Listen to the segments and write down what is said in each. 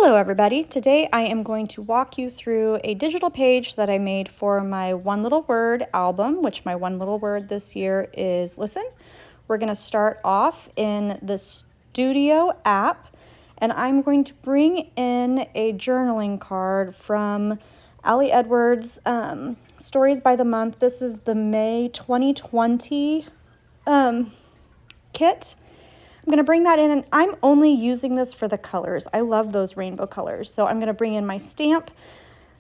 Hello everybody. Today I am going to walk you through a digital page that I made for my One Little Word album, which my One Little Word this year is listen. We're going to start off in the Studio app, and I'm going to bring in a journaling card from Liitle Wprd's Stories by the Month. This is the May 2020 kit. I'm going to bring that in, and I'm only using this for the colors. I love those rainbow colors. So I'm going to bring in my stamp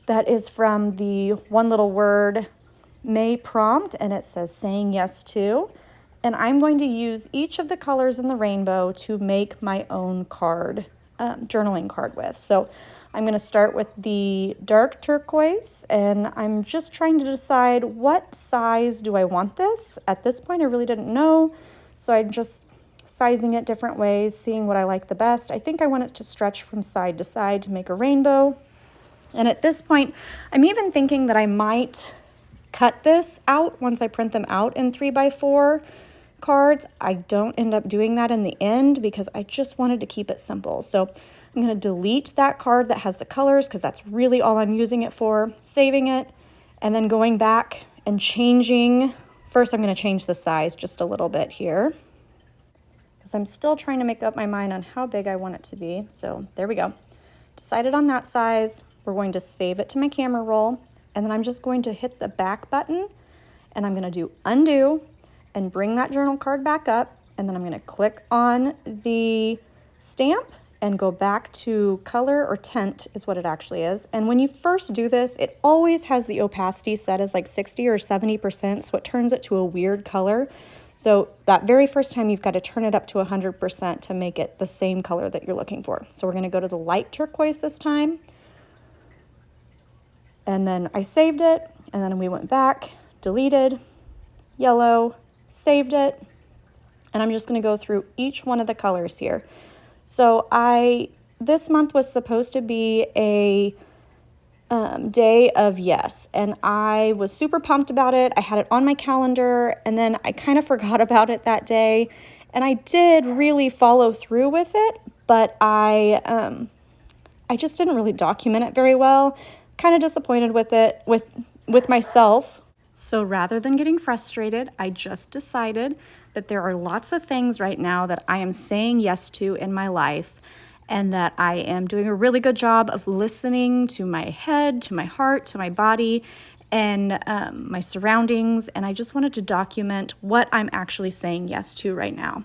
that is from the One Little Word May prompt, and it says saying yes to. And I'm going to use each of the colors in the rainbow to make my own card, journaling card with. So I'm going to start with the dark turquoise, and I'm just trying to decide what size do I want this. At this point, I really didn't know, so I'm just sizing it different ways, seeing what I like the best. I think I want it to stretch from side to side to make a rainbow. And at this point, I'm even thinking that I might cut this out once I print them out in 3x4 cards. I don't end up doing that in the end because I just wanted to keep it simple. So I'm going to delete that card that has the colors because that's really all I'm using it for, saving it, and then going back and changing. First, I'm going to change the size just a little bit here, because I'm still trying to make up my mind on how big I want it to be. So there we go. Decided on that size. We're going to save it to my camera roll, and then I'm just going to hit the back button, and I'm going to do undo and bring that journal card back up, and then I'm going to click on the stamp and go back to color, or tint is what it actually is. And when you first do this, it always has the opacity set as like 60 or 70%, so it turns it to a weird color. So that very first time, you've got to turn it up to 100% to make it the same color that you're looking for. So we're going to go to the light turquoise this time. And then I saved it, and then we went back, deleted, yellow, saved it. And I'm just going to go through each one of the colors here. So this month was supposed to be a day of yes, and I was super pumped about it. I had it on my calendar, and then I kind of forgot about it that day, and I did really follow through with it, but I just didn't really document it very well. Kind of disappointed with it, with myself. So rather than getting frustrated, I just decided that there are lots of things right now that I am saying yes to in my life, and that I am doing a really good job of listening to my head, to my heart, to my body, and my surroundings. And I just wanted to document what I'm actually saying yes to right now.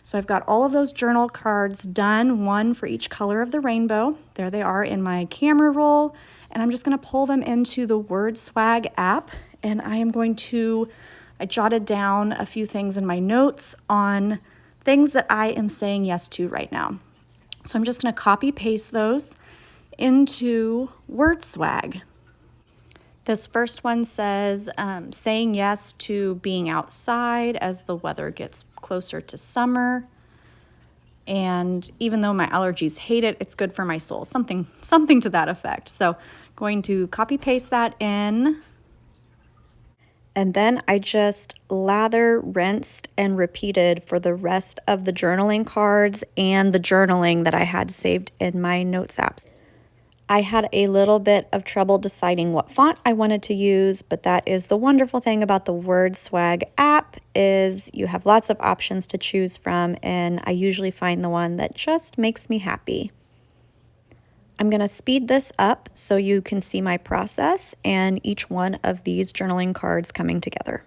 So I've got all of those journal cards done, one for each color of the rainbow. There they are in my camera roll. And I'm just going to pull them into the Word Swag app. And I jotted down a few things in my notes on things that I am saying yes to right now. So I'm just going to copy paste those into Word Swag. This first one says saying yes to being outside as the weather gets closer to summer. And even though my allergies hate it, it's good for my soul. Something to that effect. So going to copy paste that in. And then I just lather, rinsed, and repeated for the rest of the journaling cards and the journaling that I had saved in my notes apps. I had a little bit of trouble deciding what font I wanted to use, but that is the wonderful thing about the Word Swag app is you have lots of options to choose from, and I usually find the one that just makes me happy. I'm going to speed this up so you can see my process and each one of these journaling cards coming together.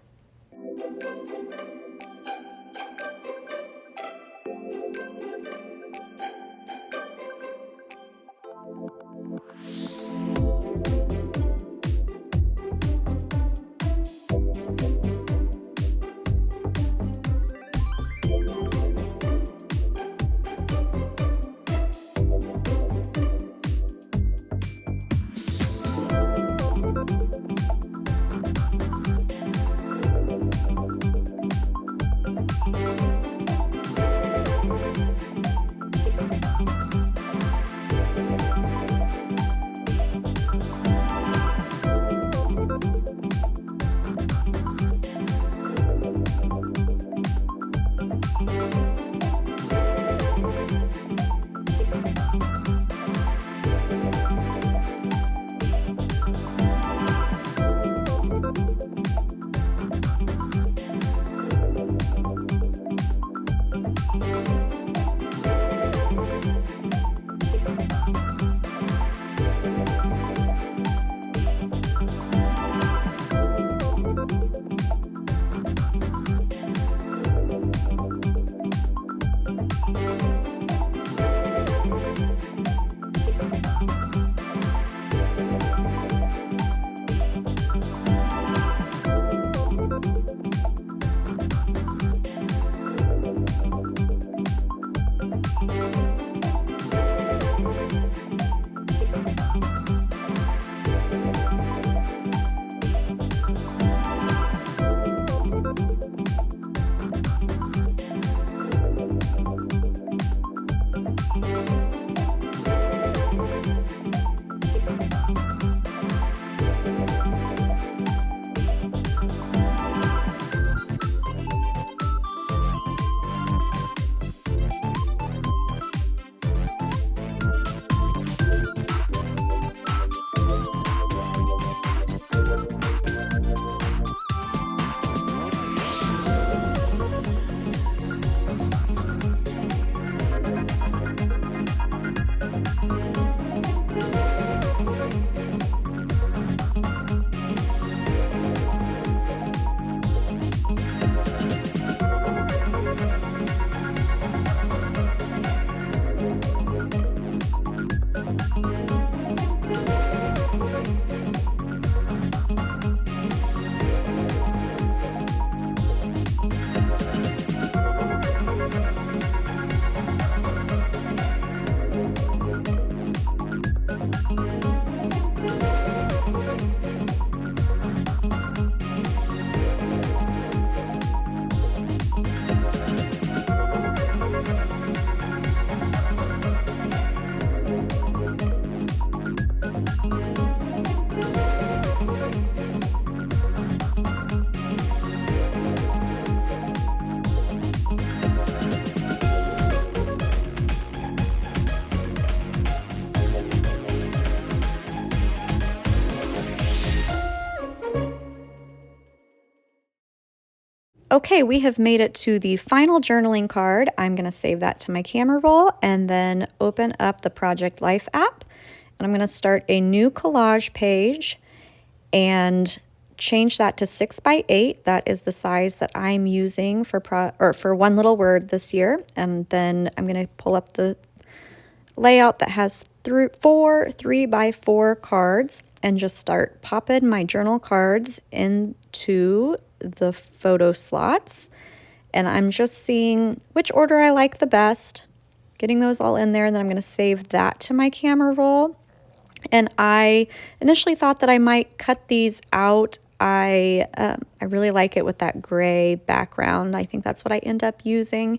Okay, we have made it to the final journaling card. I'm going to save that to my camera roll and then open up the Project Life app. And I'm going to start a new collage page and change that to 6x8. That is the size that I'm using for One Little Word this year. And then I'm going to pull up the layout that has four 3x4 cards and just start popping my journal cards into the photo slots. And I'm just seeing which order I like the best, getting those all in there, and then I'm going to save that to my camera roll. And I initially thought that I might cut these out. I really like it with that gray background. I think that's what I end up using.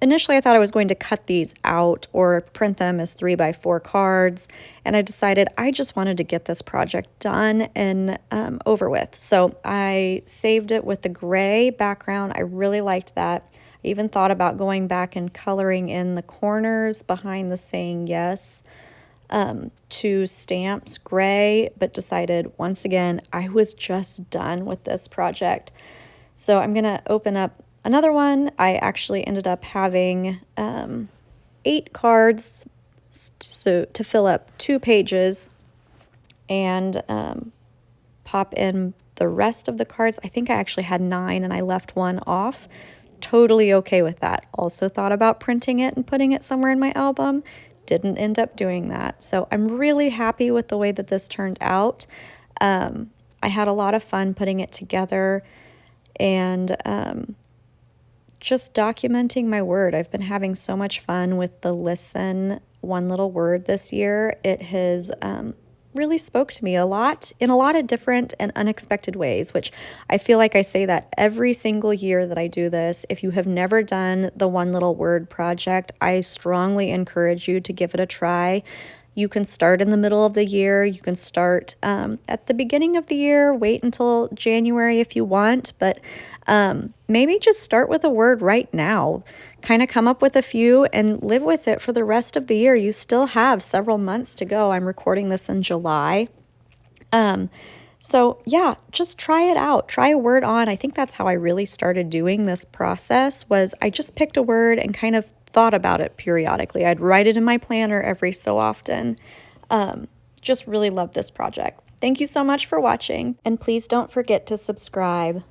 Initially, I thought I was going to cut these out or print them as 3x4 cards, and I decided I just wanted to get this project done and over with. So I saved it with the gray background. I really liked that. I even thought about going back and coloring in the corners behind the saying yes to stamps gray, but decided once again I was just done with this project. So I'm going to open up another one. I actually ended up having 8 cards so to fill up 2 pages and pop in the rest of the cards. I think I actually had 9 and I left 1 off. Totally okay with that. Also thought about printing it and putting it somewhere in my album. Didn't end up doing that. So I'm really happy with the way that this turned out. I had a lot of fun putting it together and just documenting my word. I've been having so much fun with the Listen One Little Word this year. It has really spoke to me a lot in a lot of different and unexpected ways, which I feel like I say that every single year that I do this. If you have never done the One Little Word project, I strongly encourage you to give it a try. You can start in the middle of the year. You can start at the beginning of the year, wait until January if you want, but maybe just start with a word right now. Kind of come up with a few and live with it for the rest of the year. You still have several months to go. I'm recording this in July. So yeah, just try it out. Try a word on. I think that's how I really started doing this process was I just picked a word and kind of thought about it periodically. I'd write it in my planner every so often. Just really love this project. Thank you so much for watching, and please don't forget to subscribe.